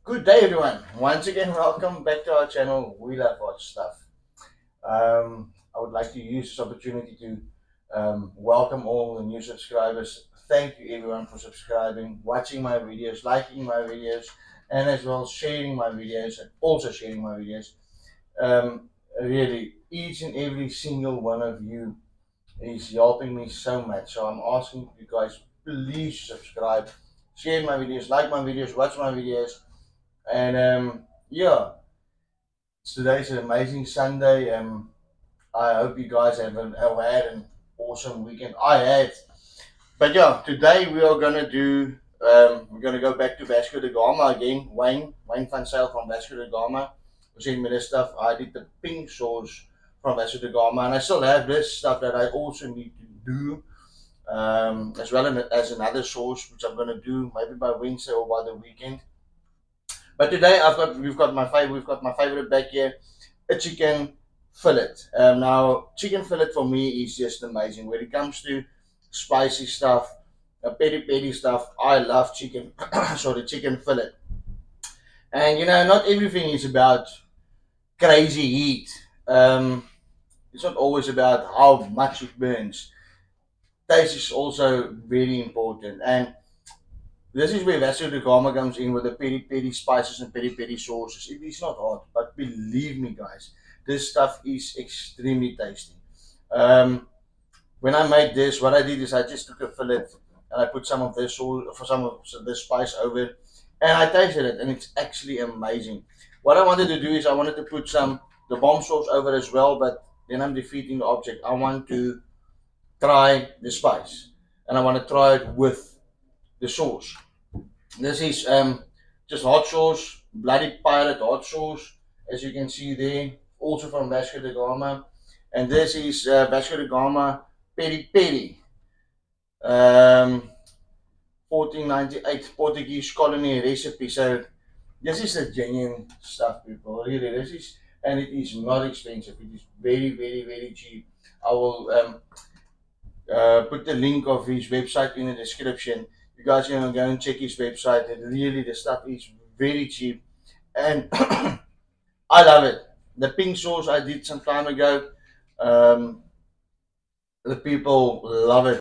Good day, everyone. Once again, welcome back to our channel. We love watch stuff. I would like to use this opportunity to welcome all the new subscribers. Thank you, everyone, for subscribing, watching my videos, liking my videos, and as well sharing my videos and also sharing my videos. Really, each and every single one of you is helping me so much. So I'm asking you guys, please subscribe, share my videos, like my videos, watch my videos, and yeah, today's an amazing Sunday. I hope you guys have had an awesome weekend. I had, but yeah, today we are gonna do. We're gonna go back to Vasco da Gama again. Wayne van Sail from Vasco da Gama was in me this stuff. I did the pink sauce from Vasco da Gama, and I still have this stuff that I also need to do. As well as another sauce which I'm gonna do maybe by Wednesday or by the weekend. But today we've got my favorite back here, a chicken fillet. Now chicken fillet for me is just amazing. When it comes to spicy stuff, peri peri stuff, I love chicken. Sorry, chicken fillet. And not everything is about crazy heat. It's not always about how much it burns. Taste is also very important, and this is where Vasco da Gama comes in with the peri peri spices and peri peri sauces. It is not hot, but believe me, guys, this stuff is extremely tasty. Um, when I made this, what I did is I just took a fillet and I put some of this sauce for some of this spice over it, and I tasted it, and it's actually amazing. What I wanted to do is I wanted to put some the bomb sauce over as well, but then I'm defeating the object. I want to try the spice, and I want to try it with the sauce. This is just hot sauce, Bloody Pirate hot sauce, as you can see there, also from Vasco da Gama. And this is Vasco da Gama Peri Peri, um, 1498 Portuguese colony recipe. So this is the genuine stuff, people. Really, this is, and it is not expensive. It is very, very, very cheap. I will put the link of his website in the description. You guys can go and check his website. And really, the stuff is very cheap, and I love it. The pink sauce I did some time ago. Um, the people love it.